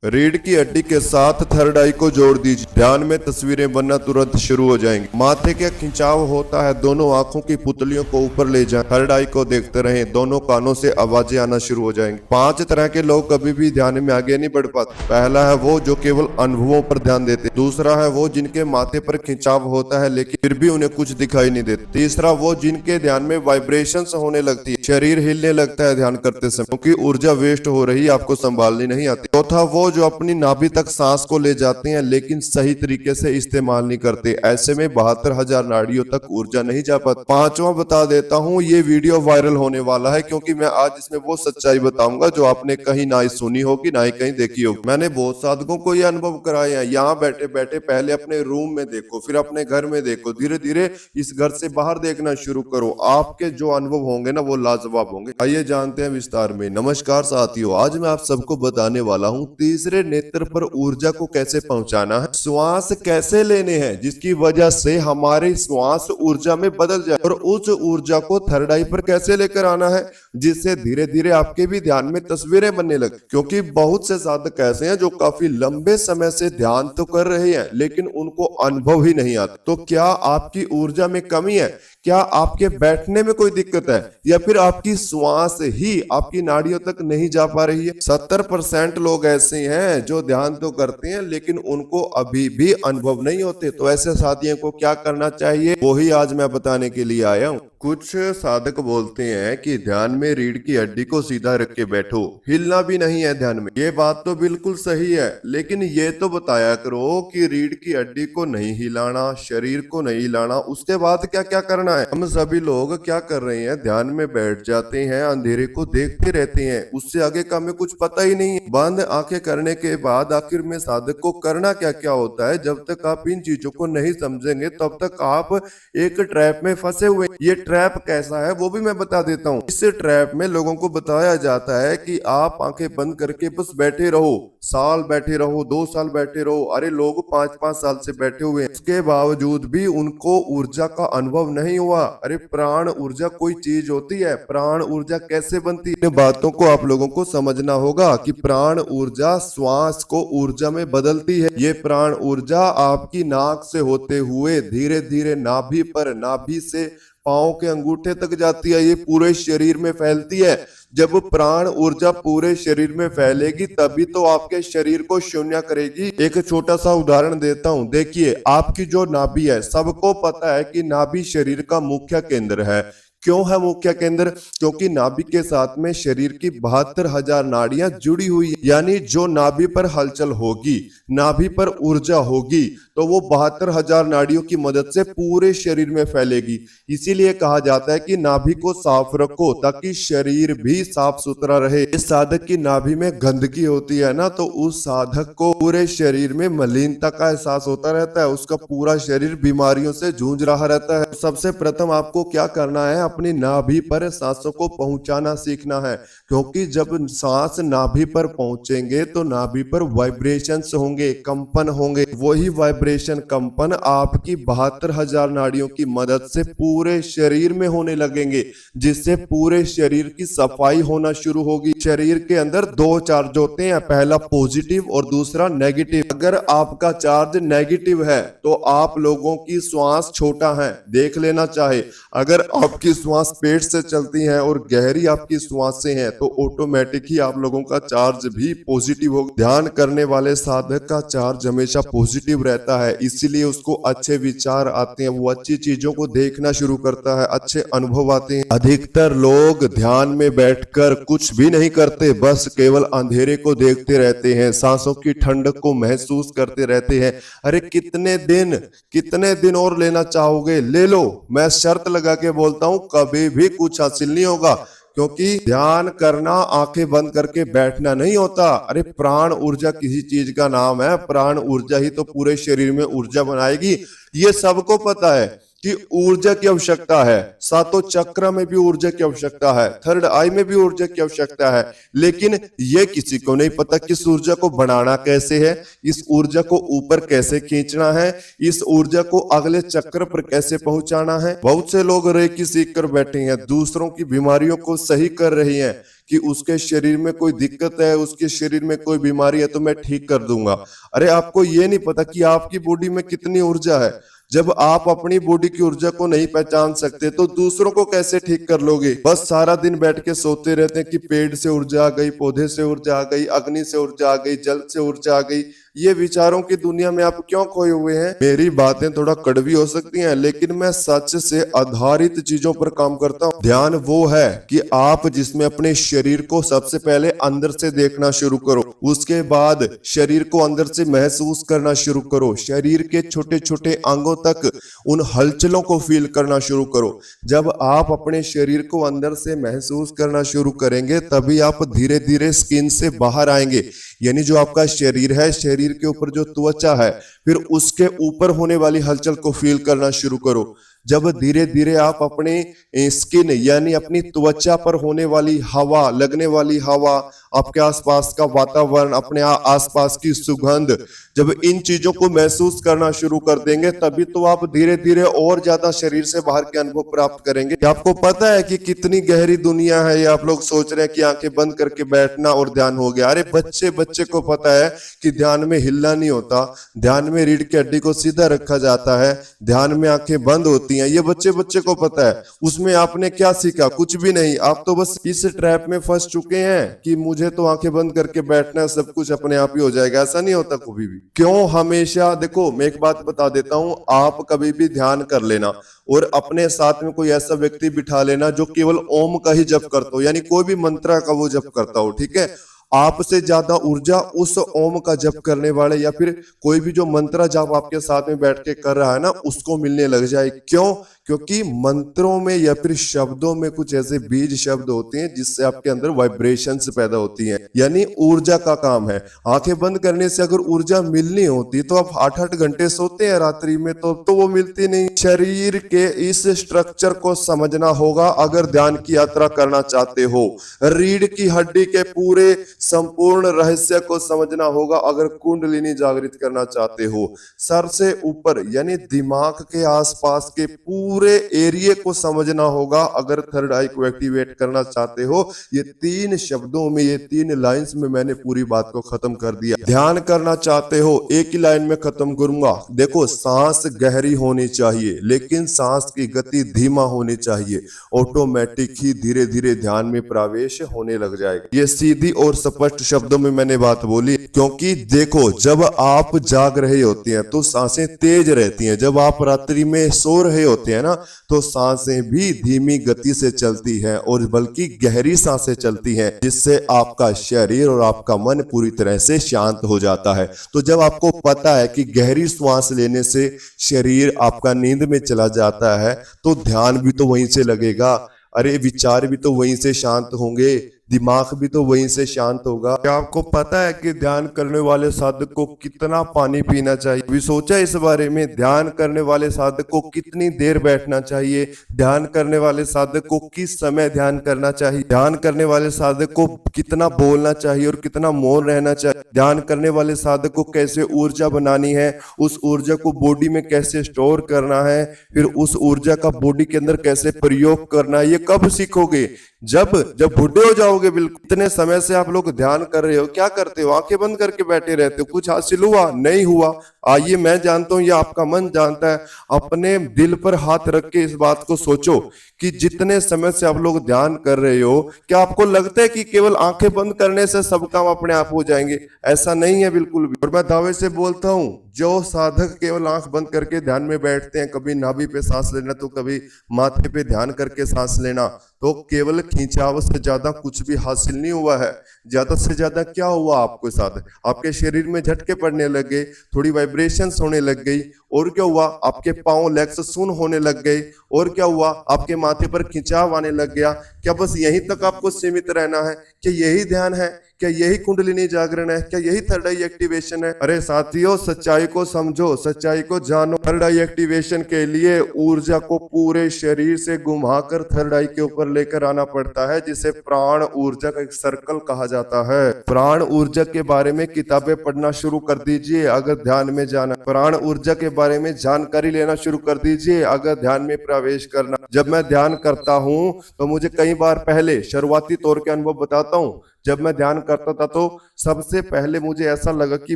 रीढ़ की हड्डी के साथ थर्ड आई को जोड़ दीजिए। ध्यान में तस्वीरें बनना तुरंत शुरू हो जाएंगी। माथे का खिंचाव होता है, दोनों आंखों की पुतलियों को ऊपर ले जाएं। थर्ड आई को देखते रहें, दोनों कानों से आवाजें आना शुरू हो जाएंगी। 5 तरह के लोग कभी भी ध्यान में आगे नहीं बढ़ पाते। पहला है वो जो केवल अनुभवों पर ध्यान देते। दूसरा है वो जिनके माथे पर खिंचाव होता है लेकिन फिर भी उन्हें कुछ दिखाई नहीं देता। तीसरा वो जिनके ध्यान में वाइब्रेशंस होने लगती है, शरीर हिलने लगता है ध्यान करते समय क्योंकि ऊर्जा वेस्ट हो रही है, आपको संभालनी नहीं आती। चौथा वो जो अपनी नाभि तक सांस को ले जाते हैं लेकिन सही तरीके से इस्तेमाल नहीं करते। ऐसे में 72,000 नाड़ियों तक ऊर्जा नहीं जा पाती। पांचवा बता देता हूँ, ये वीडियो वायरल होने वाला है क्योंकि मैं आज इसमें वो सच्चाई बताऊंगा जो आपने कहीं ना ही सुनी होगी ना ही कहीं देखी होगी। मैंने बहुत साधकों को ये अनुभव कराए हैं। यहाँ बैठे बैठे पहले अपने रूम में देखो, फिर अपने घर में देखो, धीरे धीरे इस घर से बाहर देखना शुरू करो। आपके जो अनुभव होंगे ना वो लाजवाब होंगे। आइए जानते हैं विस्तार में। नमस्कार साथियों, आज मैं आप सबको बताने वाला हूँ तीसरे नेत्र पर ऊर्जा को कैसे पहुंचाना है, श्वास कैसे लेने हैं जिसकी वजह से हमारे श्वास ऊर्जा में बदल जाए, और उस ऊर्जा को थर्ड आई पर कैसे लेकर आना है जिससे धीरे धीरे आपके भी ध्यान में तस्वीरें बनने लगे। क्योंकि बहुत से साधक ऐसे हैं जो काफी लंबे समय से ध्यान तो कर रहे हैं लेकिन उनको अनुभव ही नहीं आता। तो क्या आपकी ऊर्जा में कमी है, क्या आपके बैठने में कोई दिक्कत है, या फिर आपकी श्वास ही आपकी नाड़ियों तक नहीं जा पा रही है? 70% लोग ऐसे हैं जो ध्यान तो करते हैं लेकिन उनको अभी भी अनुभव नहीं होते। तो ऐसे साथियों को क्या करना चाहिए, वो ही आज मैं बताने के लिए आया हूँ। कुछ साधक बोलते हैं कि ध्यान में रीढ़ की हड्डी को सीधा रख के बैठो, हिलना भी नहीं है ध्यान में। ये बात तो बिल्कुल सही है, लेकिन ये तो बताया करो कि रीढ़ की हड्डी को नहीं हिलाना, शरीर को नहीं हिलाना, उसके बाद क्या क्या करना है। हम सभी लोग क्या कर रहे हैं, ध्यान में बैठ जाते हैं, अंधेरे को देखते रहते हैं, उससे आगे का हमें कुछ पता ही नहीं है। बंद आंखें करने के बाद आखिर में साधक को करना क्या क्या होता है, जब तक आप इन चीजों को नहीं समझेंगे तब तक आप एक ट्रैप में फंसे हुए। ये ट्रैप कैसा है वो भी मैं बता देता हूँ। इस ट्रैप में लोगों को बताया जाता है कि आप आंखें बंद करके बस बैठे रहो, साल बैठे रहो, 2 साल बैठे रहो। अरे लोग 5-5 साल से बैठे हुए हैं, उसके बावजूद भी उनको ऊर्जा का अनुभव नहीं हुआ। अरे प्राण ऊर्जा कोई चीज होती है, प्राण ऊर्जा कैसे बनती है, इन बातों को आप लोगों को समझना होगा कि प्राण ऊर्जा श्वास को ऊर्जा में बदलती है। ये प्राण ऊर्जा आपकी नाक से होते हुए धीरे धीरे नाभि पर, नाभि से पांव के अंगूठे तक जाती है, ये पूरे शरीर में फैलती है। जब प्राण ऊर्जा पूरे शरीर में फैलेगी तभी तो आपके शरीर को शून्य करेगी। एक छोटा सा उदाहरण देता हूं, देखिए आपकी जो नाभि है, सबको पता है कि नाभि शरीर का मुख्य केंद्र है। क्यों है मुख्य केंद्र? क्योंकि नाभि के साथ में शरीर की 72,000 नाड़ियां जुड़ी हुई है। यानी जो नाभि पर हलचल होगी, नाभि पर ऊर्जा होगी, तो वो 72,000 नाड़ियों की मदद से पूरे शरीर में फैलेगी। इसीलिए कहा जाता है कि नाभि को साफ रखो ताकि शरीर भी साफ सुथरा रहे। इस साधक की नाभि में गंदगी होती है ना, तो उस साधक को पूरे शरीर में मलिनता का एहसास होता रहता है, उसका पूरा शरीर बीमारियों से जूझ रहा रहता है। सबसे प्रथम आपको क्या करना है, अपनी नाभि पर सांसों को पहुंचाना सीखना है। क्योंकि जब सांस नाभि पर पहुंचेंगे तो नाभि पर वाइब्रेशंस होंगे, कंपन होंगे। वही वाइब्रेशन, कंपन आपकी 72,000 नाड़ियों की मदद से पूरे शरीर में होने लगेंगे, जिससे पूरे शरीर की सफाई होना शुरू होगी। शरीर के अंदर 2 चार्ज होते हैं, पहला पॉजिटिव और दूसरा नेगेटिव। अगर आपका चार्ज नेगेटिव है तो आप लोगों की श्वास छोटा है, देख लेना चाहे। अगर आपकी श्वास पेट से चलती है और गहरी आपकी श्वासें हैं तो ऑटोमेटिक ही आप लोगों का चार्ज भी पॉजिटिव होगा। ध्यान करने वाले साधक का चार्ज हमेशा पॉजिटिव रहता है, इसीलिए उसको अच्छे विचार आते हैं, वो अच्छी चीजों को देखना शुरू करता है, अच्छे अनुभव आते हैं। अधिकतर लोग ध्यान में बैठकर कुछ भी नहीं करते, बस केवल अंधेरे को देखते रहते हैं, सांसों की ठंडक को महसूस करते रहते हैं। अरे कितने दिन और लेना चाहोगे, ले लो। मैं शर्त लगा के बोलता हूं, कभी भी कुछ हासिल नहीं होगा। क्योंकि ध्यान करना आंखें बंद करके बैठना नहीं होता। अरे प्राण ऊर्जा किसी चीज का नाम है, प्राण ऊर्जा ही तो पूरे शरीर में ऊर्जा बनाएगी, ये सबको पता है। कि ऊर्जा की आवश्यकता है, सातों चक्र में भी ऊर्जा की आवश्यकता है, थर्ड आई में भी ऊर्जा की आवश्यकता है, लेकिन ये किसी को नहीं पता कि इस ऊर्जा को बढ़ाना कैसे है, इस ऊर्जा को ऊपर कैसे खींचना है, इस ऊर्जा को अगले चक्र पर कैसे पहुंचाना है। बहुत से लोग रेकी सीख कर बैठे हैं, दूसरों की बीमारियों को सही कर रही हैं कि उसके शरीर में कोई दिक्कत है, उसके शरीर में कोई बीमारी है तो मैं ठीक कर दूंगा। अरे आपको ये नहीं पता कि आपकी बॉडी में कितनी ऊर्जा है। जब आप अपनी बॉडी की ऊर्जा को नहीं पहचान सकते तो दूसरों को कैसे ठीक कर लोगे। बस सारा दिन बैठ के सोते रहते हैं कि पेड़ से ऊर्जा आ गई, पौधे से ऊर्जा आ गई, अग्नि से ऊर्जा आ गई, जल से ऊर्जा आ गई। ये विचारों की दुनिया में आप क्यों खोए हुए हैं। मेरी बातें थोड़ा कड़वी हो सकती हैं, लेकिन मैं सच से आधारित चीजों पर काम करता हूँ। ध्यान वो है कि आप जिसमें अपने शरीर को सबसे पहले अंदर से देखना शुरू करो, उसके बाद शरीर को अंदर से महसूस करना शुरू करो, शरीर के छोटे छोटे अंगों तक उन हलचलों को फील करना शुरू करो। जब आप अपने शरीर को अंदर से महसूस करना शुरू करेंगे तभी आप धीरे धीरे स्किन से बाहर आएंगे। यानी जो आपका शरीर है, शरीर के ऊपर जो त्वचा है, फिर उसके ऊपर होने वाली हलचल को फील करना शुरू करो। जब धीरे धीरे आप अपने स्किन यानी अपनी त्वचा पर होने वाली हवा, लगने वाली हवा, आपके आसपास का वातावरण, अपने आसपास की सुगंध, जब इन चीजों को महसूस करना शुरू कर देंगे तभी तो आप धीरे धीरे और ज्यादा शरीर से बाहर के अनुभव प्राप्त करेंगे। आपको पता है कि कितनी गहरी दुनिया है ये। आप लोग सोच रहे हैं कि आंखें बंद करके बैठना और ध्यान हो गया। अरे बच्चे को पता है कि ध्यान में हिलना नहीं होता, ध्यान में रीढ़ की हड्डी को सीधा रखा जाता है, ध्यान में आंखें बंद होती हैं। ये बच्चे को पता है। उसमें आपने क्या सीखा? कुछ भी नहीं। आप तो बस इस ट्रैप में फंस चुके हैं कि मुझे तो आंखें बंद करके बैठना है, सब कुछ अपने आप ही हो जाएगा। ऐसा नहीं होता कभी भी। क्यों हमेशा? देखो मैं एक बात बता देता हूं, आप कभी भी ध्यान कर लेना और अपने साथ में कोई ऐसा व्यक्ति बिठा लेना जो केवल ओम का ही जप करता हो, यानी कोई भी मंत्र का वो जप करता हो, ठीक है। आपसे ज्यादा ऊर्जा उस ओम का जप करने वाले या फिर कोई भी जो मंत्र जप आपके साथ में बैठ के कर रहा है ना, उसको मिलने लग जाए। क्यों? क्योंकि मंत्रों में या फिर शब्दों में कुछ ऐसे बीज शब्द होते हैं जिससे आपके अंदर वाइब्रेशंस पैदा होती हैं, यानी ऊर्जा का काम है। आंखें बंद करने से अगर ऊर्जा मिलनी होती तो आप 8-8 घंटे सोते हैं रात्रि में, तो वो मिलती नहीं। शरीर के इस स्ट्रक्चर को समझना होगा अगर ध्यान की यात्रा करना चाहते हो। रीढ़ की हड्डी के पूरे संपूर्ण रहस्य को समझना होगा अगर कुंडलिनी जागृत करना चाहते हो। सर से ऊपर यानी दिमाग के आसपास के पूरे एरिया को समझना होगा अगर थर्ड आई को एक्टिवेट करना चाहते हो। ये 3 शब्दों में, ये 3 लाइंस में मैंने पूरी बात को खत्म कर दिया। ध्यान करना चाहते हो, एक ही लाइन में खत्म करूंगा। देखो, सांस गहरी होनी चाहिए लेकिन सांस की गति धीमा होनी चाहिए। ऑटोमेटिक ही धीरे धीरे ध्यान में प्रवेश होने लग जाएगा। ये सीधी और स्पष्ट शब्दों में मैंने बात बोली, क्योंकि देखो जब आप जाग रहे होते हैं तो सांसें तेज रहती हैं। जब आप रात्रि में सो रहे होते हैं ना, तो सांसें भी धीमी गति से चलती हैं और बल्कि गहरी सांसें चलती हैं, जिससे आपका शरीर और आपका मन पूरी तरह से शांत हो जाता है। तो जब आपको पता है कि गहरी श्वास लेने से शरीर आपका नींद में चला जाता है, तो ध्यान भी तो वहीं से लगेगा। अरे विचार भी तो वहीं से शांत होंगे, दिमाग भी तो वहीं से शांत होगा। क्या आपको पता है कि ध्यान करने वाले साधक को कितना पानी पीना चाहिए? भी सोचा इस बारे में? ध्यान करने वाले साधक को कितनी देर बैठना चाहिए? ध्यान करने वाले साधक को किस समय ध्यान करना चाहिए? ध्यान करने वाले साधक को कितना बोलना चाहिए और कितना मौन रहना चाहिए? ध्यान करने वाले साधक को कैसे ऊर्जा बनानी है, उस ऊर्जा को बॉडी में कैसे स्टोर करना है, फिर उस ऊर्जा का बॉडी के अंदर कैसे प्रयोग करना है, ये कब सीखोगे? जब बूढ़े हो जाओगे। बिल्कुल। इतने समय से आप लोग ध्यान कर रहे हो, क्या करते हो? आंखें बंद करके बैठे रहते हो। कुछ हासिल हुआ? नहीं हुआ। आइए, मैं जानता हूं, ये आपका मन जानता है। अपने दिल पर हाथ रख के इस बात को सोचो कि जितने समय से आप लोग ध्यान कर रहे हो, क्या आपको लगता है कि केवल आंखें बंद करने से सब काम अपने आप हो जाएंगे? ऐसा नहीं है बिल्कुल भी। और मैं दावे से बोलता हूं, जो साधक केवल आंख बंद करके ध्यान में बैठते हैं, कभी नाभि पे सांस लेना तो कभी माथे पे ध्यान करके सांस लेना, तो केवल खिंचाव से ज्यादा कुछ भी हासिल नहीं हुआ है। ज्यादा से ज्यादा क्या हुआ आपके साथ? आपके शरीर में झटके पड़ने लग गए, थोड़ी वाइब्रेशंस होने लग गई, और क्या हुआ? आपके पांव लेग्स सुन होने लग गए, और क्या हुआ? आपके माथे पर खिंचाव आने लग गया। क्या बस यहीं तक आपको सीमित रहना है? कि यही ध्यान है? क्या यही कुंडलिनी जागरण है? क्या यही थर्ड आई एक्टिवेशन है? अरे साथियों, सच्चाई को समझो, सच्चाई को जानो। थर्ड आई एक्टिवेशन के लिए ऊर्जा को पूरे शरीर से घुमाकर थर्ड आई के ऊपर लेकर आना पड़ता है, जिसे प्राण ऊर्जा का एक सर्कल कहा जाता है। प्राण ऊर्जा के बारे में किताबें पढ़ना शुरू कर दीजिए अगर ध्यान में जाना। प्राण ऊर्जा के बारे में जानकारी लेना शुरू कर दीजिए अगर ध्यान में प्रवेश करना। जब मैं ध्यान करता हूं तो मुझे कई बार पहले शुरुआती तौर के अनुभव बताता हूं। जब मैं ध्यान करता था तो सबसे पहले मुझे ऐसा लगा कि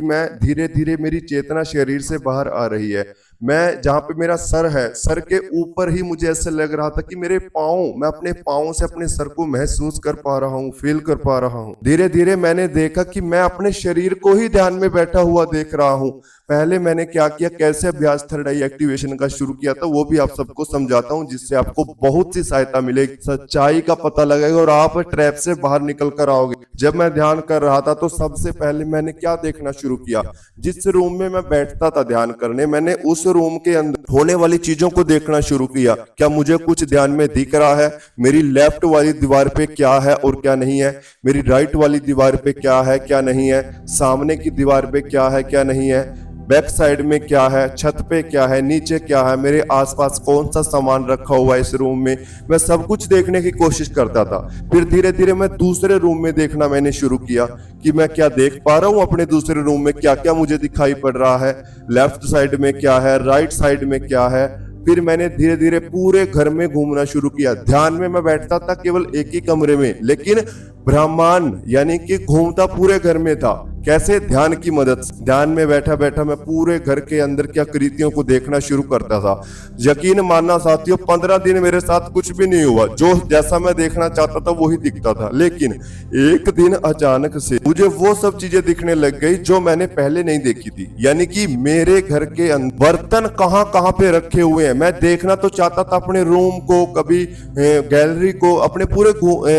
मैं धीरे धीरे मेरी चेतना शरीर से बाहर आ रही है। मैं जहां पे मेरा सर है, सर के ऊपर ही मुझे ऐसे लग रहा था कि मेरे पाँव, मैं अपने पाँव से अपने सर को महसूस कर पा रहा हूँ, फील कर पा रहा हूँ। धीरे धीरे मैंने देखा कि मैं अपने शरीर को ही ध्यान में बैठा हुआ देख रहा हूँ। पहले मैंने क्या किया, कैसे अभ्यास थर्ड आई एक्टिवेशन का शुरू किया था, वो भी आप सबको समझाता हूँ, जिससे आपको बहुत सी सहायता मिलेगी, सच्चाई का पता लगेगा और आप ट्रैप से बाहर निकल कर आओगे। जब मैं ध्यान कर रहा था तो सबसे पहले मैंने क्या देखना शुरू किया, जिस रूम में मैं बैठता था ध्यान करने, मैंने उस रूम के अंदर होने वाली चीजों को देखना शुरू किया। क्या मुझे कुछ ध्यान में दिख रहा है? मेरी लेफ्ट वाली दीवार पे क्या है और क्या नहीं है? मेरी राइट वाली दीवार पे क्या है, क्या नहीं है? सामने की दीवार पे क्या है, क्या नहीं है? बैक साइड में क्या है? छत पे क्या है? नीचे क्या है? मेरे आसपास कौन सा सामान रखा हुआ है इस रूम में? मैं सब कुछ देखने की कोशिश करता था। फिर धीरे धीरे मैं दूसरे रूम में देखना मैंने शुरू किया कि मैं क्या देख पा रहा हूँ अपने दूसरे रूम में, क्या क्या मुझे दिखाई पड़ रहा है, लेफ्ट साइड में क्या है, राइट साइड में क्या है। फिर मैंने धीरे धीरे पूरे घर में घूमना शुरू किया। ध्यान में मैं बैठता था केवल एक ही कमरे में, लेकिन ब्रह्मांड यानी कि घूमता पूरे घर में था। कैसे? ध्यान की मदद से। ध्यान में बैठा बैठा मैं पूरे घर के अंदर क्या कृतियों को देखना शुरू करता था। यकीन मानना साथियों, 15 दिन मेरे साथ कुछ भी नहीं हुआ, जो जैसा मैं देखना चाहता था वही दिखता था। लेकिन एक दिन अचानक से मुझे वो सब चीजें दिखने लग गई जो मैंने पहले नहीं देखी थी। यानी कि मेरे घर के अंदर बर्तन कहाँ कहाँ पे रखे हुए हैं। मैं देखना तो चाहता था अपने रूम को, कभी गैलरी को, अपने पूरे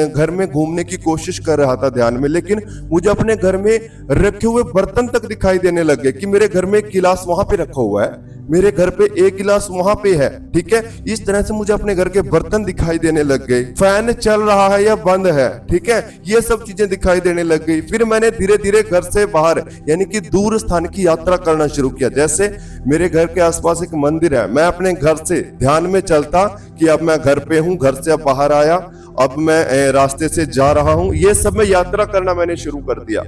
घर में घूमने की कोशिश कर रहा था ध्यान में, लेकिन मुझे अपने घर में रखे हुए बर्तन तक दिखाई देने लग गए कि मेरे घर में एक गिलास वहां पे रखा हुआ है, मेरे घर पे एक गिलास वहां पे है। ठीक है, इस तरह से मुझे अपने घर के बर्तन दिखाई देने लग गए। फैन चल रहा है या बंद है, ठीक है, ये सब चीजें दिखाई देने लग गई। फिर मैंने धीरे धीरे घर से बाहर यानी कि दूर स्थान की यात्रा करना शुरू किया। जैसे मेरे घर के आसपास एक मंदिर है, मैं अपने घर से ध्यान में चलता कि अब मैं घर पे हूँ, घर से अब बाहर आया, अब मैं रास्ते से जा रहा हूँ। ये सब मैं यात्रा करना मैंने शुरू कर दिया।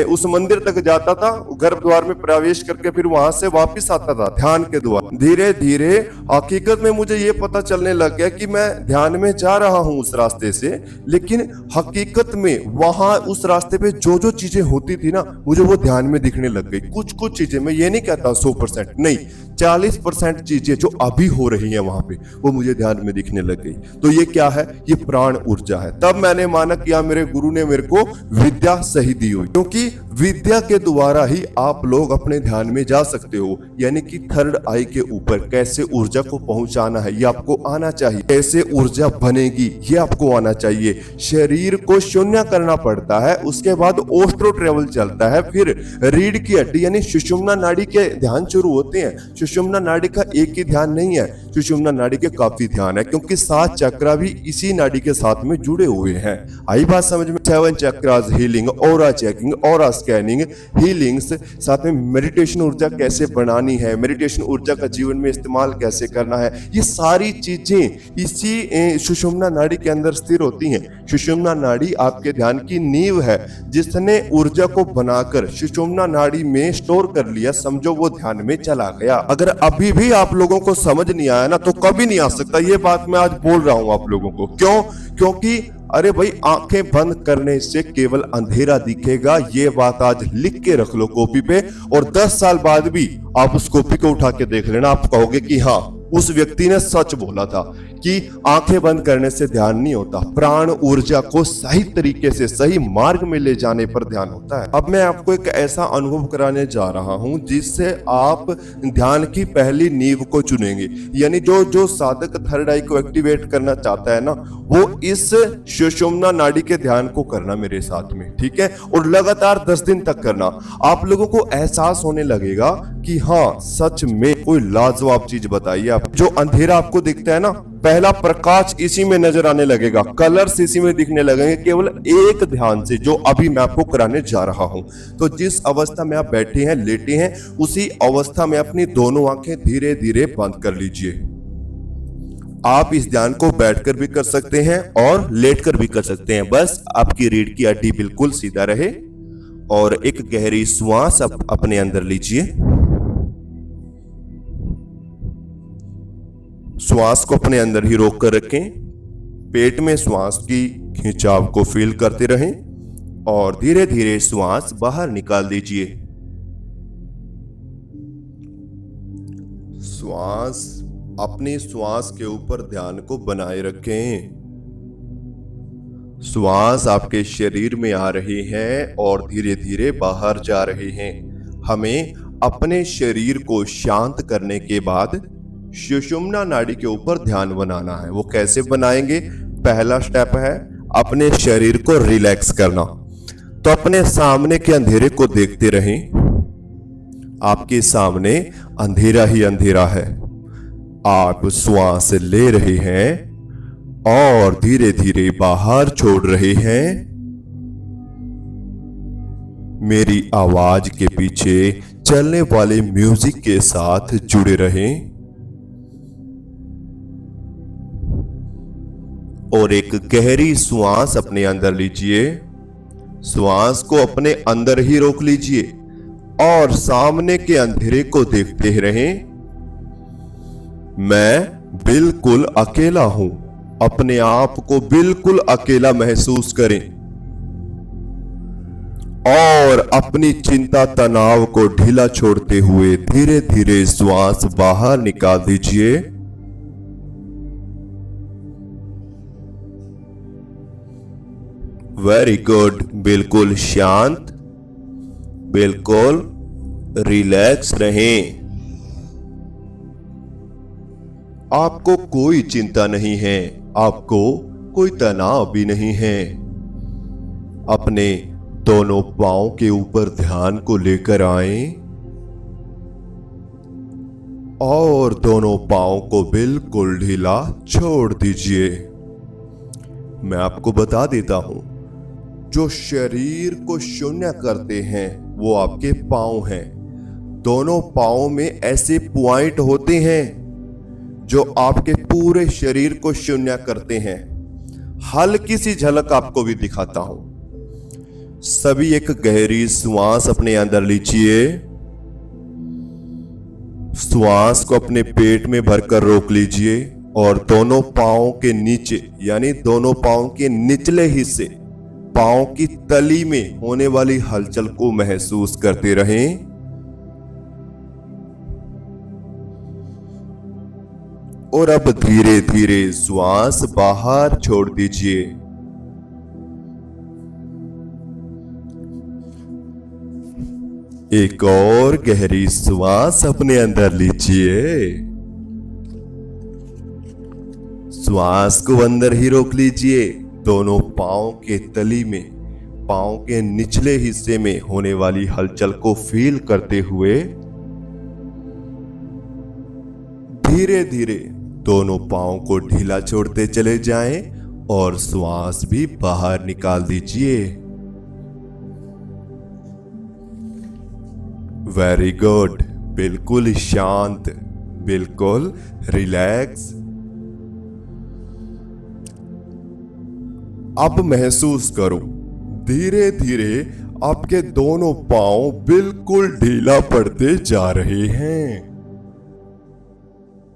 उस मंदिर तक जाता था, घर द्वार में प्रवेश करके फिर वहां से वापस आता था ध्यान के द्वारा। धीरे धीरे हकीकत में मुझे ये पता चलने लग गया कि मैं ध्यान में जा रहा हूँ उस रास्ते से, लेकिन हकीकत में वहां उस रास्ते पे जो जो चीजें होती थी ना, मुझे वो ध्यान में दिखने लग गई। कुछ कुछ चीजें, मैं ये नहीं कहता 100% नहीं, 40% चीजें जो अभी हो रही हैं वहां पे, वो मुझे ध्यान में दिखने लग गई। तो ये क्या है? ये प्राण ऊर्जा है। तब मैंने माना कि मेरे गुरु ने मेरे को विद्या सही दी हुई, क्योंकि विद्या के द्वारा ही आप लोग अपने ध्यान में जा सकते हो। यानी कि थर्ड आई के ऊपर कैसे ऊर्जा को पहुंचाना है, ये आपको आना चाहिए। कैसे ऊर्जा बनेगी, ये आपको आना चाहिए। शरीर को शून्य करना पड़ता है, उसके बाद ऑस्ट्रो ट्रेवल चलता है, फिर रीढ़ की हड्डी यानी सुषुम्ना नाड़ी के ध्यान शुरू होते हैं। सुषुम्ना नाड़ी का एक ही ध्यान नहीं है, सुषुम्ना नाड़ी के काफी ध्यान है, क्योंकि 7 चक्रा भी इसी नाड़ी के साथ में जुड़े हुए हैं। आई बात समझ में? 7 chakras healing, aura checking, aura scanning, healings, साथ में मेडिटेशन ऊर्जा कैसे बनानी है, मेडिटेशन ऊर्जा का जीवन में इस्तेमाल कैसे करना है, ये सारी चीजें इसी सुषुम्ना नाड़ी के अंदर स्थिर होती हैं। सुषुम्ना नाड़ी आपके ध्यान की नींव है, जिसने ऊर्जा को बनाकर सुषुम्ना नाड़ी में स्टोर कर लिया, समझो वो ध्यान में चला गया। अगर अभी भी आप लोगों को समझ नहीं आया ना, तो कभी नहीं आ सकता। ये बात मैं आज बोल रहा हूं आप लोगों को। क्यों? क्योंकि अरे भाई, आंखें बंद करने से केवल अंधेरा दिखेगा, ये बात आज लिख के रख लो कॉपी पे, और 10 साल बाद भी आप उस कॉपी को उठा के देख लेना, आप कहोगे कि हाँ, उस व्यक्ति ने सच बोला था कि आंखें बंद करने से ध्यान नहीं होता। प्राण ऊर्जा को सही तरीके से सही मार्ग में ले जाने पर ध्यान होता है। अब मैं आपको एक ऐसा अनुभव कराने जा रहा हूं जिससे आप ध्यान की पहली नींव को चुनेंगे। यानी जो साधक थर्ड आई को एक्टिवेट करना चाहता है ना, वो इस सुषुम्ना नाड़ी के ध्यान को करना मेरे साथ में, ठीक है, और लगातार 10 दिन तक करना। आप लोगों को एहसास होने लगेगा कि हाँ, सच में कोई लाजवाब चीज बताइए आप। जो अंधेरा आपको दिखता है ना, पहला प्रकाश इसी में नजर आने लगेगा, कलर्स इसी में दिखने लगेंगे, केवल एक ध्यान से जो अभी मैं आपको कराने जा रहा हूं। तो जिस अवस्था में आप बैठे हैं, लेटे हैं, उसी अवस्था में अपनी दोनों आंखें धीरे धीरे बंद कर लीजिए। आप इस ध्यान को बैठकर भी कर सकते हैं और लेटकर भी कर सकते हैं। बस आपकी रीढ़ की हड्डी बिल्कुल सीधा रहे और एक गहरी श्वास अपने अंदर लीजिए। श्वास को अपने अंदर ही रोक कर रखें। पेट में श्वास की खिंचाव को फील करते रहें और धीरे धीरे श्वास बाहर निकाल दीजिए। अपनी श्वास के ऊपर ध्यान को बनाए रखें। श्वास आपके शरीर में आ रही है और धीरे धीरे बाहर जा रही हैं। हमें अपने शरीर को शांत करने के बाद सुषुम्ना नाड़ी के ऊपर ध्यान बनाना है। वो कैसे बनाएंगे? पहला स्टेप है अपने शरीर को रिलैक्स करना। तो अपने सामने के अंधेरे को देखते रहें। आपके सामने अंधेरा ही अंधेरा है। आप श्वास ले रहे हैं और धीरे धीरे बाहर छोड़ रहे हैं। मेरी आवाज के पीछे चलने वाले म्यूजिक के साथ जुड़े रहें और एक गहरी श्वास अपने अंदर लीजिए। श्वास को अपने अंदर ही रोक लीजिए और सामने के अंधेरे को देखते रहें। मैं बिल्कुल अकेला हूं। अपने आप को बिल्कुल अकेला महसूस करें और अपनी चिंता तनाव को ढीला छोड़ते हुए धीरे धीरे श्वास बाहर निकाल दीजिए। Very good. बिल्कुल शांत, बिल्कुल रिलैक्स रहें। आपको कोई चिंता नहीं है, आपको कोई तनाव भी नहीं है। अपने दोनों पांव के ऊपर ध्यान को लेकर आएं और दोनों पांव को बिल्कुल ढीला छोड़ दीजिए। मैं आपको बता देता हूं, जो शरीर को शून्य करते हैं वो आपके पांव हैं। दोनों पांव में ऐसे पॉइंट होते हैं जो आपके पूरे शरीर को शून्य करते हैं। हल्की सी झलक आपको भी दिखाता हूं। सभी एक गहरी श्वास अपने अंदर लीजिए। श्वास को अपने पेट में भरकर रोक लीजिए और दोनों पांव के नीचे यानी दोनों पांव के निचले हिस्से, पांव की तली में होने वाली हलचल को महसूस करते रहें। और अब धीरे धीरे श्वास बाहर छोड़ दीजिए। एक और गहरी श्वास अपने अंदर लीजिए। श्वास को अंदर ही रोक लीजिए। दोनों पांव के तली में, पांव के निचले हिस्से में होने वाली हलचल को फील करते हुए धीरे धीरे दोनों पांव को ढीला छोड़ते चले जाएं और श्वास भी बाहर निकाल दीजिए। Very good. बिल्कुल शांत, बिल्कुल रिलैक्स। अब महसूस करो, धीरे धीरे आपके दोनों पांव बिल्कुल ढीला पड़ते जा रहे हैं।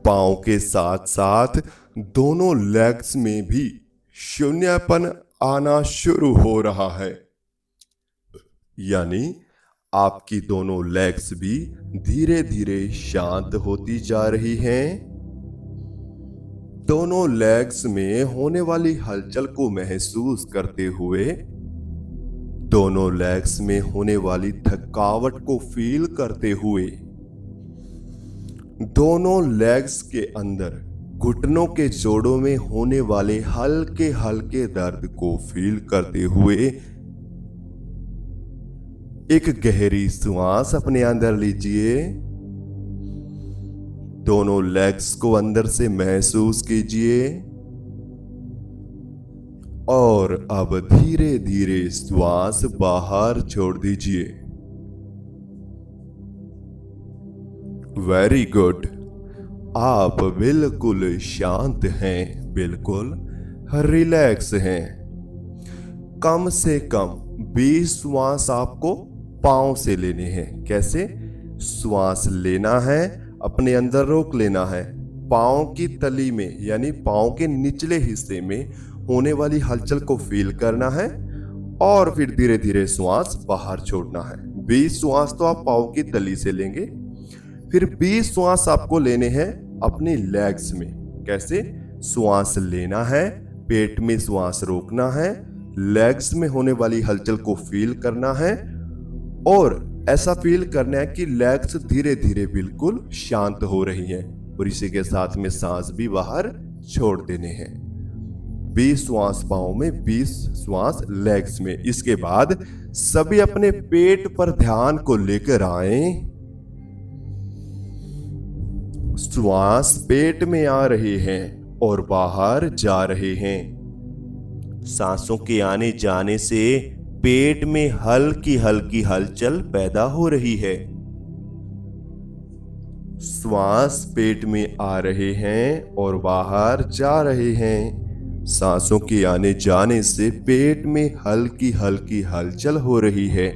पांव के साथ साथ दोनों लेग्स में भी शून्यपन आना शुरू हो रहा है, यानी आपकी दोनों लेग्स भी धीरे धीरे शांत होती जा रही हैं। दोनों लेग्स में होने वाली हलचल को महसूस करते हुए दोनों लेग्स में होने वाली थकावट को फील करते हुए दोनों लेग्स के अंदर घुटनों के जोड़ों में होने वाले हल्के हल्के दर्द को फील करते हुए एक गहरी श्वास अपने अंदर लीजिए। दोनों लेग्स को अंदर से महसूस कीजिए और अब धीरे धीरे श्वास बाहर छोड़ दीजिए। Very good. आप बिल्कुल शांत हैं, बिल्कुल रिलैक्स हैं। कम से कम 20 श्वास आपको पांव से लेने हैं। कैसे? श्वास लेना है, अपने अंदर रोक लेना है, पांव की तली में यानी पांव के निचले हिस्से में होने वाली हलचल को फील करना है और फिर धीरे धीरे श्वास बाहर छोड़ना है। 20 श्वास तो आप पांव की तली से लेंगे, फिर 20 श्वास आपको लेने हैं अपनी लेग्स में। कैसे? श्वास लेना है, पेट में श्वास रोकना है, लेग्स में होने वाली हलचल को फील करना है और ऐसा फील करना है कि लेग्स धीरे धीरे बिल्कुल शांत हो रही हैं और इसी के साथ में सांस भी बाहर छोड़ देने हैं। 20 श्वास पांव में, 20 श्वास लेग्स में। इसके बाद सभी अपने पेट पर ध्यान को लेकर आए। श्वास पेट में आ रहे हैं और बाहर जा रहे हैं। सांसों के आने जाने से पेट में हल्की हल्की हलचल पैदा हो रही है। श्वास पेट में आ रहे हैं और बाहर जा रहे हैं। सांसों के आने जाने से पेट में हल्की हल्की हलचल हो रही है।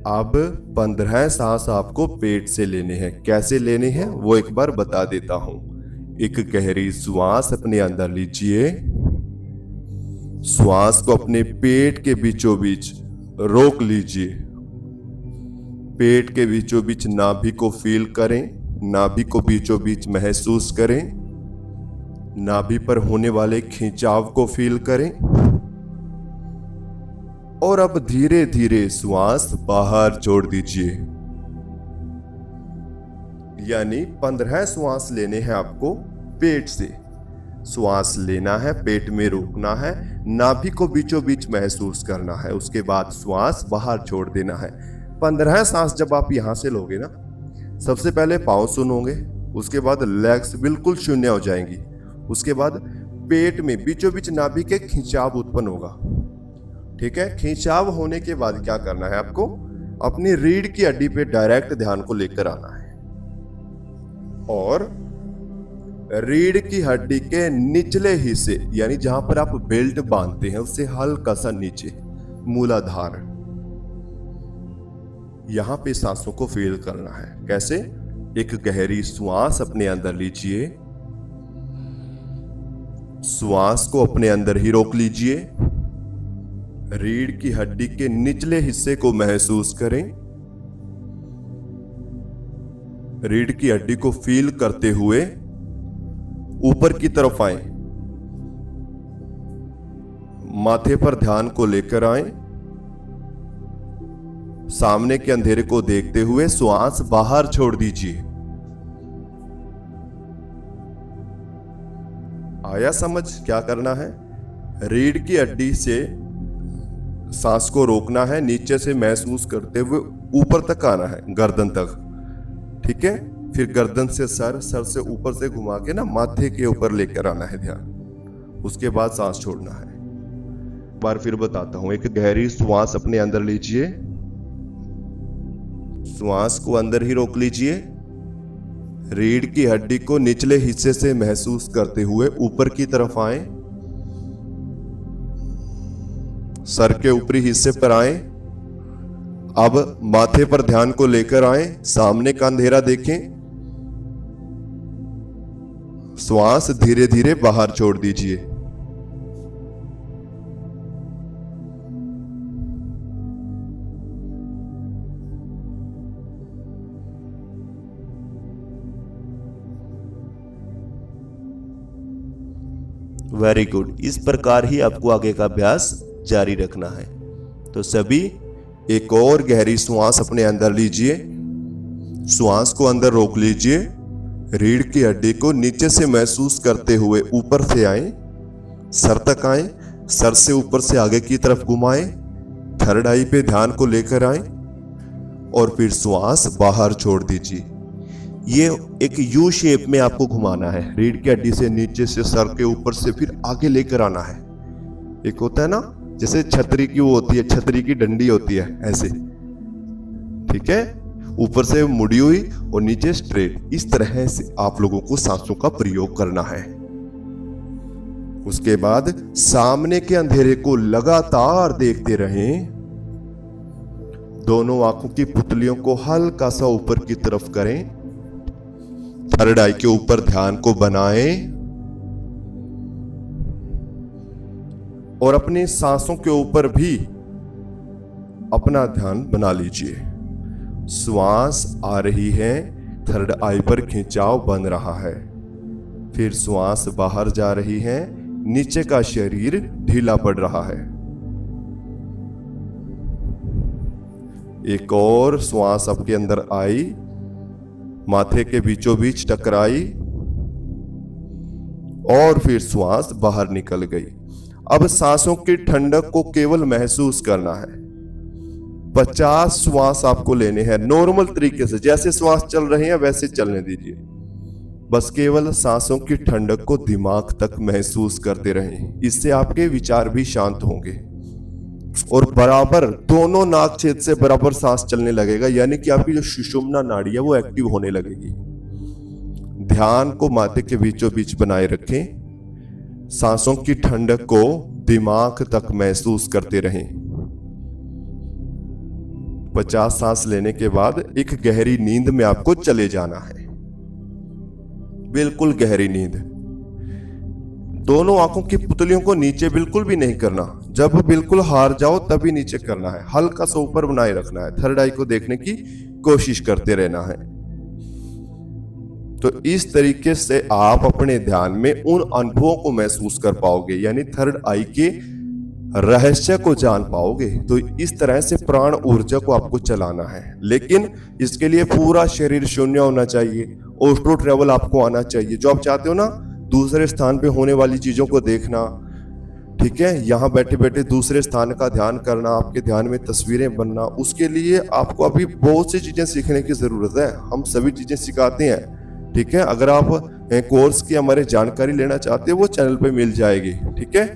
अब 15 सांस आपको पेट से लेने हैं। कैसे लेने हैं वो एक बार बता देता हूं। एक गहरी श्वास अपने अंदर लीजिए। श्वास को अपने पेट के बीचों बीच रोक लीजिए। पेट के बीचों बीच नाभि को फील करें, नाभि को बीचों बीच महसूस करें, नाभि पर होने वाले खिंचाव को फील करें और अब धीरे धीरे श्वास बाहर छोड़ दीजिए। यानी 15 श्वास लेने हैं आपको पेट से। श्वास लेना है, पेट में रोकना है, नाभि को बीचों बीच महसूस करना है, उसके बाद श्वास बाहर छोड़ देना है। 15 सांस जब आप यहां से लोगे ना, सबसे पहले पांव सुनोगे, उसके बाद लेग्स बिल्कुल शून्य हो जाएंगी, उसके बाद पेट में बीचों बीच नाभि के खिंचाव उत्पन्न होगा। ठीक है? खिंचाव होने के बाद क्या करना है आपको? अपनी रीढ़ की हड्डी पे डायरेक्ट ध्यान को लेकर आना है और रीढ़ की हड्डी के निचले हिस्से यानी जहां पर आप बेल्ट बांधते हैं उससे हल्का सा नीचे मूलाधार, यहां पे सांसों को फील करना है। कैसे? एक गहरी श्वास अपने अंदर लीजिए। श्वास को अपने अंदर ही रोक लीजिए। रीढ़ की हड्डी के निचले हिस्से को महसूस करें। रीढ़ की हड्डी को फील करते हुए ऊपर की तरफ आए, माथे पर ध्यान को लेकर आए, सामने के अंधेरे को देखते हुए श्वास बाहर छोड़ दीजिए। आया समझ क्या करना है? रीढ़ की हड्डी से सांस को रोकना है, नीचे से महसूस करते हुए ऊपर तक आना है, गर्दन तक। ठीक है? फिर गर्दन से सर, सर से ऊपर से घुमा के ना माथे के ऊपर लेकर आना है ध्यान, उसके बाद सांस छोड़ना है। बार फिर बताता हूं। एक गहरी श्वास अपने अंदर लीजिए। श्वास को अंदर ही रोक लीजिए। रीढ़ की हड्डी को निचले हिस्से से महसूस करते हुए ऊपर की तरफ आए, सर के ऊपरी हिस्से पर आए। अब माथे पर ध्यान को लेकर आए, सामने का अंधेरा देखें, श्वास धीरे धीरे बाहर छोड़ दीजिए। Very good. इस प्रकार ही आपको आगे का अभ्यास जारी रखना है। तो सभी एक और गहरी श्वास अपने अंदर लीजिए। श्वास को अंदर रोक लीजिए। रीढ़ की हड्डी को नीचे से महसूस करते हुए ऊपर से आए, सर तक आए, सर से ऊपर से आगे की तरफ घुमाएं, थर्ड आई पे ध्यान को लेकर आए, और फिर श्वास बाहर छोड़ दीजिए। ये एक यू शेप में आपको घुमाना है, रीढ़ की हड्डी से नीचे से सर के ऊपर से फिर आगे लेकर आना है। एक होता है ना जैसे छतरी की वो होती है, छतरी की डंडी होती है ऐसे, ठीक है, ऊपर से मुड़ी हुई और नीचे स्ट्रेट। इस तरह से आप लोगों को सांसों का प्रयोग करना है। उसके बाद सामने के अंधेरे को लगातार देखते रहें। दोनों आंखों की पुतलियों को हल्का सा ऊपर की तरफ करें। थर्ड आई के ऊपर ध्यान को बनाएं और अपनी सांसों के ऊपर भी अपना ध्यान बना लीजिए। श्वास आ रही है, थर्ड आई पर खिंचाव बन रहा है, फिर श्वास बाहर जा रही है, नीचे का शरीर ढीला पड़ रहा है। एक और श्वास आपके अंदर आई, माथे के बीचों बीच टकराई और फिर श्वास बाहर निकल गई। अब सांसों की ठंडक को केवल महसूस करना है। 50 श्वास आपको लेने हैं नॉर्मल तरीके से, जैसे श्वास चल रहे हैं वैसे चलने दीजिए। बस केवल सांसों की ठंडक को दिमाग तक महसूस करते रहें। इससे आपके विचार भी शांत होंगे और बराबर दोनों नाक छेद से बराबर सांस चलने लगेगा, यानी कि आपकी जो सुषुम्ना नाड़ी है वो एक्टिव होने लगेगी। ध्यान को माथे के बीचों बीच बनाए रखें। सांसों की ठंडक को दिमाग तक महसूस करते रहें। 50 सांस लेने के बाद एक गहरी नींद में आपको चले जाना है, बिल्कुल गहरी नींद। दोनों आंखों की पुतलियों को नीचे बिल्कुल भी नहीं करना। जब बिल्कुल हार जाओ तभी नीचे करना है, हल्का सा ऊपर बनाए रखना है। थर्ड आई को देखने की कोशिश करते रहना है। तो इस तरीके से आप अपने ध्यान में उन अनुभवों को महसूस कर पाओगे, यानी थर्ड आई के रहस्य को जान पाओगे। तो इस तरह से प्राण ऊर्जा को आपको चलाना है, लेकिन इसके लिए पूरा शरीर शून्य होना चाहिए। ऑस्ट्रो ट्रेवल आपको आना चाहिए। जो आप चाहते हो ना, दूसरे स्थान पे होने वाली चीजों को देखना, ठीक है, यहाँ बैठे बैठे दूसरे स्थान का ध्यान करना, आपके ध्यान में तस्वीरें बनना, उसके लिए आपको अभी बहुत सी चीजें सीखने की जरूरत है। हम सभी चीजें सिखाते हैं, ठीक है। अगर आप कोर्स की हमारे जानकारी लेना चाहते हो वो चैनल पे मिल जाएगी, ठीक है।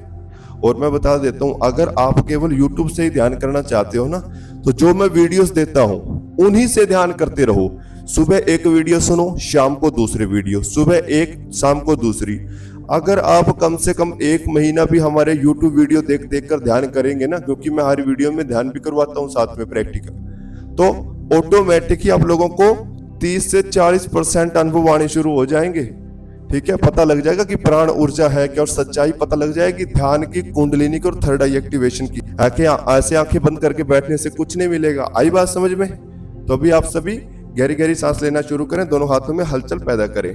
और मैं बता देता हूँ, अगर आप केवल YouTube से ही ध्यान करना चाहते हो ना, तो जो मैं वीडियोस देता हूँ उन्हीं से ध्यान करते रहो। सुबह एक वीडियो सुनो, शाम को दूसरी वीडियो, सुबह एक, शाम को दूसरी। अगर आप कम से कम 1 महीना भी हमारे YouTube वीडियो देख देख कर ध्यान करेंगे ना, क्योंकि मैं हर वीडियो में ध्यान भी करवाता हूँ साथ में प्रैक्टिकल, तो ऑटोमेटिक ही आप लोगों को 30 से 40% अनुभव आने शुरू हो जाएंगे, ठीक है। पता लग जाएगा कि प्राण ऊर्जा है क्या, और सच्चाई पता लग जाएगी ध्यान की, कुंडलिनी की और थर्ड आई एक्टिवेशन की। ऐसे आंखें बंद करके बैठने से कुछ नहीं मिलेगा। आई बात समझ में? तो अभी आप सभी गहरी गहरी सांस लेना शुरू करें, दोनों हाथों में हलचल पैदा करें।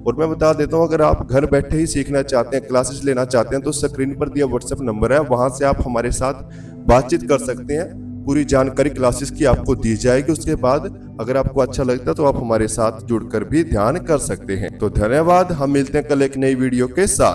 और मैं बता देता हूं, अगर आप घर बैठे ही सीखना चाहते हैं, क्लासेस लेना चाहते हैं, तो स्क्रीन पर दिया व्हाट्सएप नंबर है, वहां से आप हमारे साथ बातचीत कर सकते हैं। पूरी जानकारी क्लासेस की आपको दी जाएगी। उसके बाद अगर आपको अच्छा लगता है तो आप हमारे साथ जुड़कर भी ध्यान कर सकते हैं। तो धन्यवाद, हम मिलते हैं कल एक नई वीडियो के साथ।